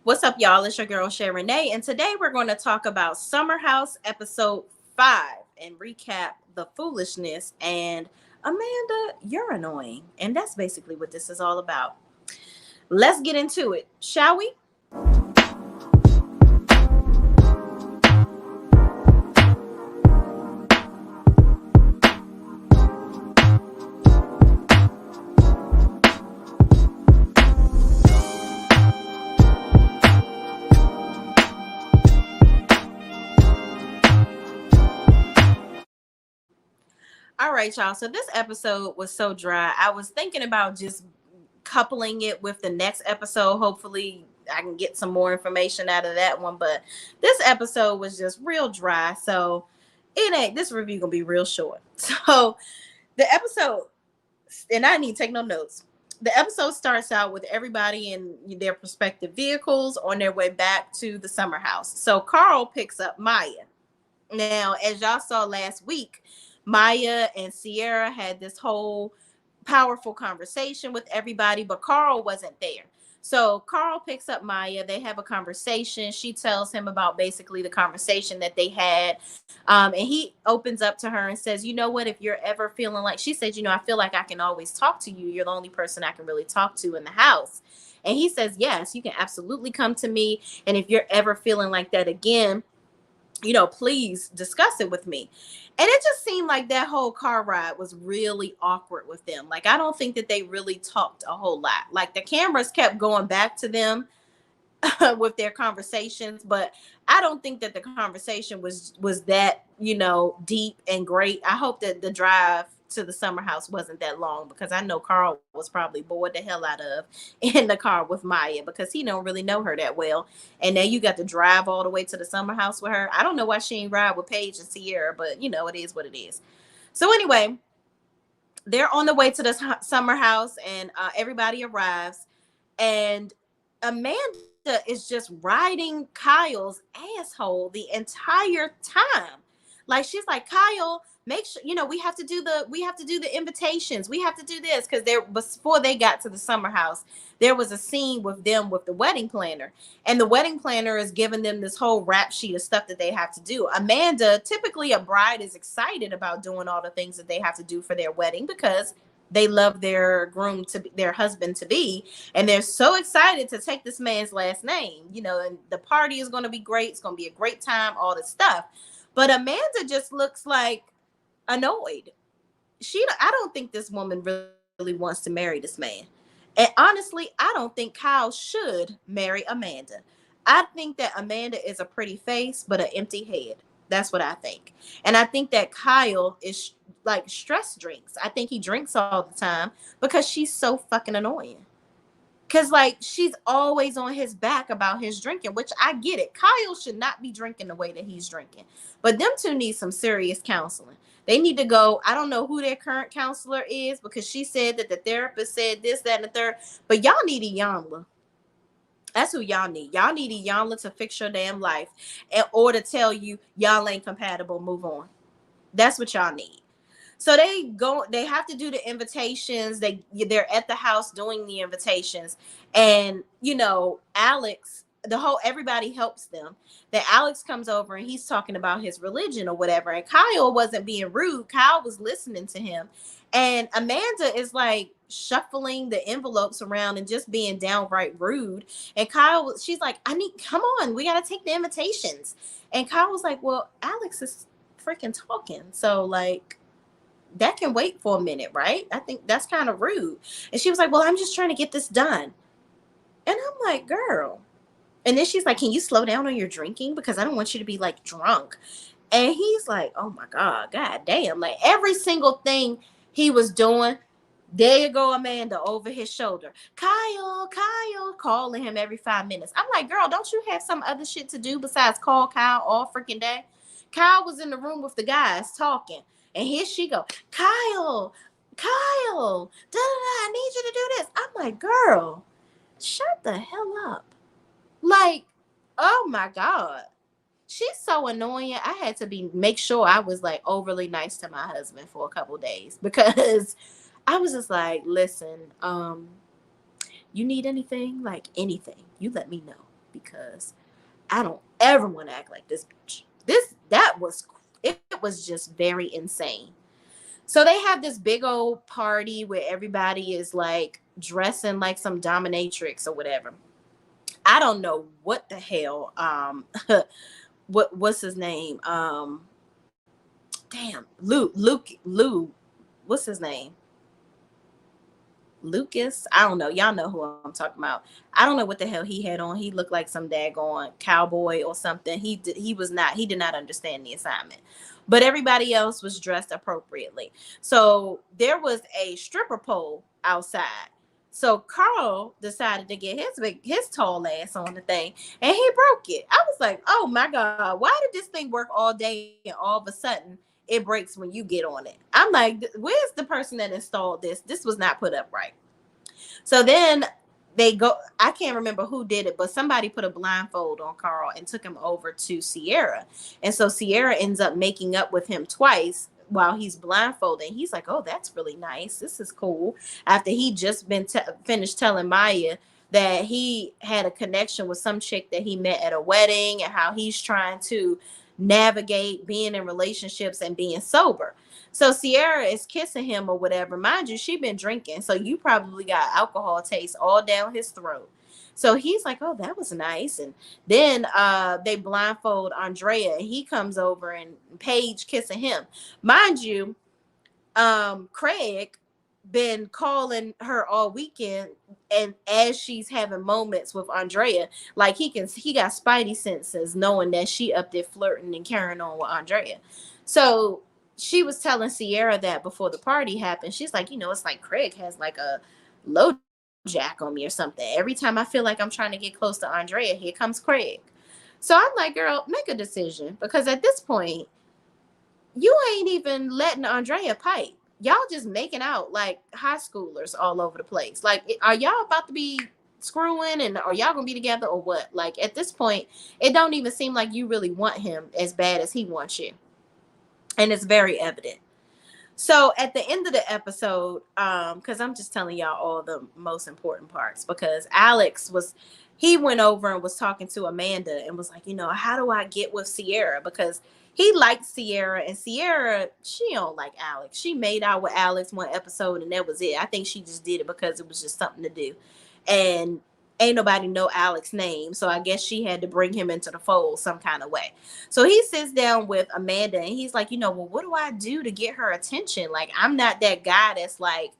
What's up, y'all? It's your girl Shay Renee, and today we're going to talk about Summer House episode 5 and recap the foolishness. And Amanda, you're annoying, and that's basically what this is all about. Let's get into it, shall we? All right, y'all. So this episode was so dry. I was thinking about just coupling it with the next episode. Hopefully, I can get some more information out of that one. But this episode was just real dry. So it ain't this review gonna be real short. So the episode, and I need to take no notes. The episode starts out with everybody in their respective vehicles on their way back to the summer house. So Carl picks up Maya. Now, as y'all saw last week, Maya and Sierra had this whole powerful conversation with everybody, but Carl wasn't there. So Carl picks up Maya. They have a conversation. She tells him about basically the conversation that they had. And he opens up to her and says, you know what, if you're ever feeling like, she said, I feel like I can always talk to you. You're the only person I can really talk to in the house. And he says, yes, you can absolutely come to me. And if you're ever feeling like that again, please discuss it with me. And it just seemed like that whole car ride was really awkward with them. Like, I don't think that they really talked a whole lot. Like, the cameras kept going back to them with their conversations, but I don't think that the conversation was that, deep and great. I hope that the drive to the summer house wasn't that long, because I know Carl was probably bored the hell out of in the car with Maya, because he don't really know her that well. And now you got to drive all the way to the summer house with her. I don't know why she ain't ride with Paige and Sierra, but it is what it is. So anyway, they're on the way to the summer house, and everybody arrives, and Amanda is just riding Kyle's asshole the entire time. Like, she's like, Kyle, make sure, we have to do the invitations. We have to do this, because before they got to the summer house, there was a scene with them with the wedding planner, and the wedding planner is giving them this whole rap sheet of stuff that they have to do. Amanda, typically a bride, is excited about doing all the things that they have to do for their wedding, because they love their their husband to be, and they're so excited to take this man's last name, and the party is going to be great. It's going to be a great time, all this stuff. But Amanda just looks like annoyed. I don't think this woman really wants to marry this man. And honestly, I don't think Kyle should marry Amanda. I think that Amanda is a pretty face, but an empty head. That's what I think. And I think that Kyle is like stress drinks. I think he drinks all the time because she's so fucking annoying. Because, like, she's always on his back about his drinking, which I get it. Kyle should not be drinking the way that he's drinking. But them two need some serious counseling. They need to go. I don't know who their current counselor is, because she said that the therapist said this, that, and the third. But y'all need a Yamla. That's who y'all need. Y'all need a Yamla to fix your damn life, or to tell you y'all ain't compatible, move on. That's what y'all need. So they have to do the invitations. They're at the house doing the invitations. And, Alex, everybody helps them. Then Alex comes over and he's talking about his religion or whatever. And Kyle wasn't being rude. Kyle was listening to him. And Amanda is like shuffling the envelopes around and just being downright rude. And she's like, come on, we got to take the invitations. And Kyle was like, well, Alex is freaking talking. So, like, that can wait for a minute, right? I think that's kind of rude. And she was like, well, I'm just trying to get this done. And I'm like, girl. And then she's like, can you slow down on your drinking? Because I don't want you to be like drunk. And he's like, oh my God damn. Like, every single thing he was doing, there you go, Amanda, over his shoulder. Kyle, calling him every 5 minutes. I'm like, girl, don't you have some other shit to do besides call Kyle all freaking day? Kyle was in the room with the guys talking. And here she go, Kyle, I need you to do this. I'm like, girl, shut the hell up. Like, oh my God. She's so annoying. I had to make sure I was like overly nice to my husband for a couple of days, because I was just like, listen, you need anything, like anything, you let me know, because I don't ever want to act like this bitch. It was just very insane. So they have this big old party where everybody is like dressing like some dominatrix or whatever. I don't know what the hell what's his name? Damn, Lou, what's his name? Lucas. I don't know. Y'all know who I'm talking about. I don't know what the hell he had on. He looked like some daggone cowboy or something. He did not understand the assignment. But everybody else was dressed appropriately. So there was a stripper pole outside. So Carl decided to get his tall ass on the thing, and he broke it. I was like, "Oh my god, why did this thing work all day and all of a sudden it breaks when you get on it?" I'm like, "Where's the person that installed this? This was not put up right." So then they go, I can't remember who did it, but somebody put a blindfold on Carl and took him over to Sierra. And so Sierra ends up making up with him twice while he's blindfolded. He's like, "Oh, that's really nice. This is cool." After he just been finished telling Maya that he had a connection with some chick that he met at a wedding and how he's trying to navigate being in relationships and being sober. So Sierra is kissing him or whatever. Mind you, she been drinking, so you probably got alcohol taste all down his throat. So he's like, "Oh, that was nice." And then they blindfold Andrea, and he comes over and Paige kissing him. Mind you, Craig been calling her all weekend, and as she's having moments with Andrea, like he got spidey senses knowing that she up there flirting and carrying on with Andrea. So she was telling Sierra that before the party happened. She's like, "It's like Craig has like a low jack on me or something. Every time I feel like I'm trying to get close to Andrea, here comes Craig." So I'm like, "Girl, make a decision, because at this point you ain't even letting Andrea pipe. Y'all just making out like high schoolers all over the place. Like, are y'all about to be screwing, and are y'all gonna be together or what?" Like, at this point, it don't even seem like you really want him as bad as he wants you. And it's very evident. So at the end of the episode, because I'm just telling y'all all the most important parts, because he went over and was talking to Amanda and was like, "How do I get with Sierra?" Because he liked Sierra, and Sierra, she don't like Alex. She made out with Alex one episode and that was it. I think she just did it because it was just something to do. And ain't nobody know Alex's name, so I guess she had to bring him into the fold some kind of way. So he sits down with Amanda and he's like, "Well, what do I do to get her attention? Like, I'm not that guy that's like,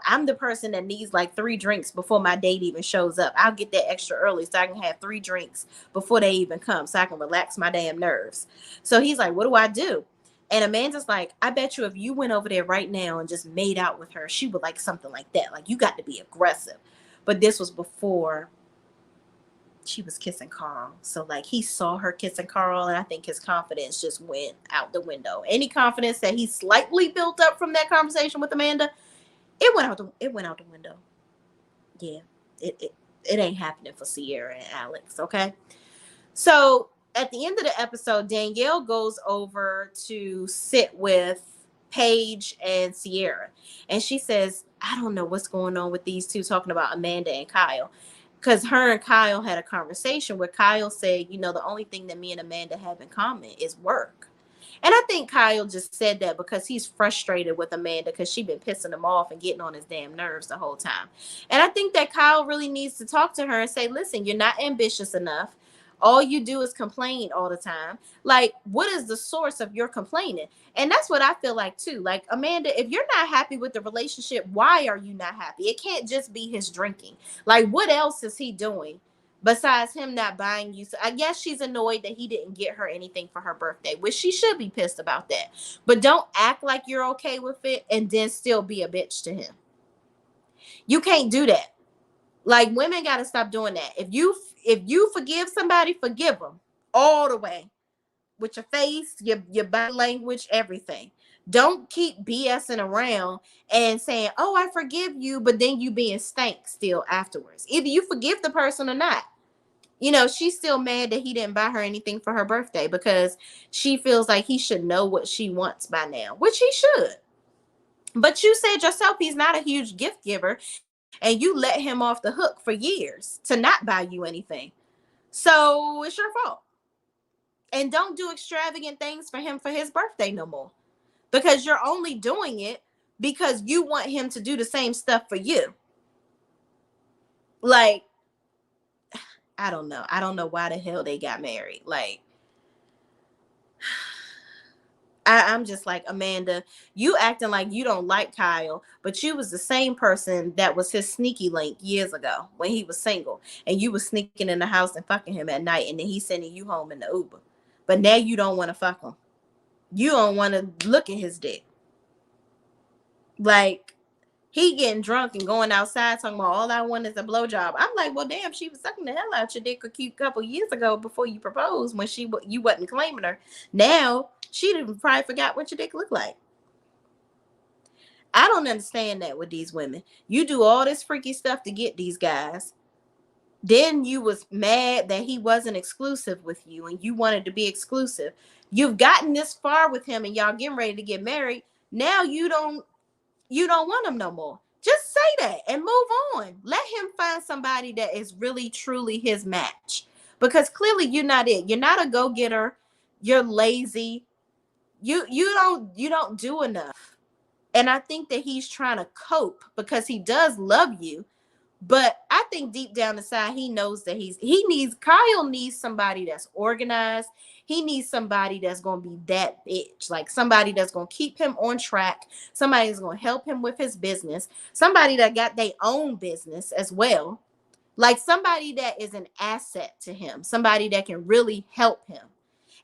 I'm the person that needs like 3 drinks before my date even shows up. I'll get that extra early so I can have 3 drinks before they even come so I can relax my damn nerves." So he's like, "What do I do?" And Amanda's like, "I bet you if you went over there right now and just made out with her, she would like something like that. Like, you got to be aggressive." But this was before she was kissing Carl. So like he saw her kissing Carl, and I think his confidence just went out the window. Any confidence that he slightly built up from that conversation with Amanda, it went out the window. Yeah. It ain't happening for Sierra and Alex, okay? So at the end of the episode, Danielle goes over to sit with Paige and Sierra. And she says, "I don't know what's going on with these two," talking about Amanda and Kyle. Because her and Kyle had a conversation where Kyle said, "The only thing that me and Amanda have in common is work." And I think Kyle just said that because he's frustrated with Amanda because she's been pissing him off and getting on his damn nerves the whole time. And I think that Kyle really needs to talk to her and say, "Listen, you're not ambitious enough. All you do is complain all the time. Like, what is the source of your complaining?" And that's what I feel like too. Like, Amanda, if you're not happy with the relationship, why are you not happy? It can't just be his drinking. Like, what else is he doing besides him not buying you? So I guess she's annoyed that he didn't get her anything for her birthday, which she should be pissed about that. But don't act like you're okay with it and then still be a bitch to him. You can't do that. Like, women got to stop doing that. If you forgive somebody, forgive them all the way, with your face, your body language, everything. Don't keep BSing around and saying, "Oh, I forgive you," but then you being stank still afterwards. Either you forgive the person or not. She's still mad that he didn't buy her anything for her birthday because she feels like he should know what she wants by now, which he should. But you said yourself he's not a huge gift giver, and you let him off the hook for years to not buy you anything. So it's your fault. And don't do extravagant things for him for his birthday no more. Because you're only doing it because you want him to do the same stuff for you. Like, I don't know. I don't know why the hell they got married. Like, I'm just like, Amanda, you acting like you don't like Kyle, but you was the same person that was his sneaky link years ago when he was single, and you was sneaking in the house and fucking him at night, and then he's sending you home in the Uber. But now you don't want to fuck him. You don't want to look at his dick. Like, he getting drunk and going outside talking about all I want is a blowjob. I'm like, well, damn, she was sucking the hell out your dick a cute couple years ago before you proposed when you wasn't claiming her. Now she probably forgot what your dick looked like. I don't understand that with these women. You do all this freaky stuff to get these guys. Then you was mad that he wasn't exclusive with you and you wanted to be exclusive. You've gotten this far with him and y'all getting ready to get married. Now you don't want him no more. Just say that and move on. Let him find somebody that is really truly his match. Because clearly you're not it. You're not a go-getter. You're lazy. You don't do enough. And I think that he's trying to cope because he does love you. But I think deep down inside, he knows that Kyle needs somebody that's organized. He needs somebody that's going to be that bitch, like somebody that's going to keep him on track. Somebody that's going to help him with his business. Somebody that got their own business as well. Like somebody that is an asset to him. Somebody that can really help him.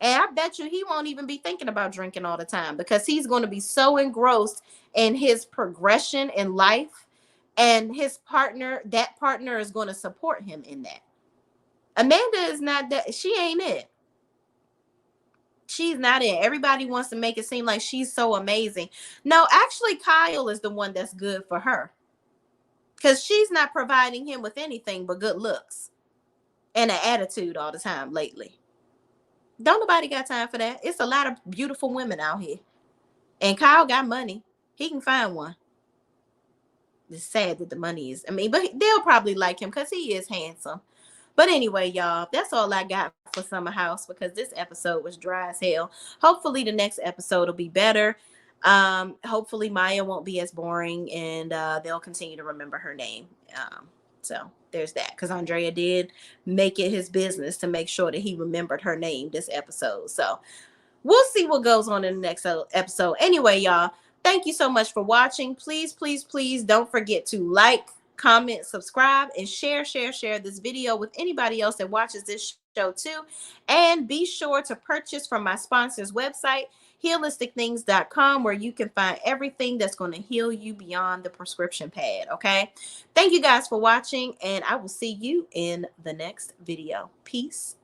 And I bet you he won't even be thinking about drinking all the time because he's going to be so engrossed in his progression in life, and that partner is going to support him in that. Amanda is not that. She ain't it. She's not it. Everybody wants to make it seem like she's so amazing. No, actually, Kyle is the one that's good for her because she's not providing him with anything but good looks and an attitude all the time lately. Don't nobody got time for that. It's a lot of beautiful women out here. And Kyle got money. He can find one. It's sad that the money is, but they'll probably like him because he is handsome. But anyway, y'all, that's all I got for Summer House because this episode was dry as hell. Hopefully the next episode will be better. Hopefully Maya won't be as boring and they'll continue to remember her name. So there's that, because Andrea did make it his business to make sure that he remembered her name this episode. So we'll see what goes on in the next episode. Anyway, y'all, thank you so much for watching. Please, please, please don't forget to like, comment, subscribe, and share this video with anybody else that watches this show too. And be sure to purchase from my sponsor's website, healisticthings.com, where you can find everything that's going to heal you beyond the prescription pad. Okay. Thank you guys for watching, and I will see you in the next video. Peace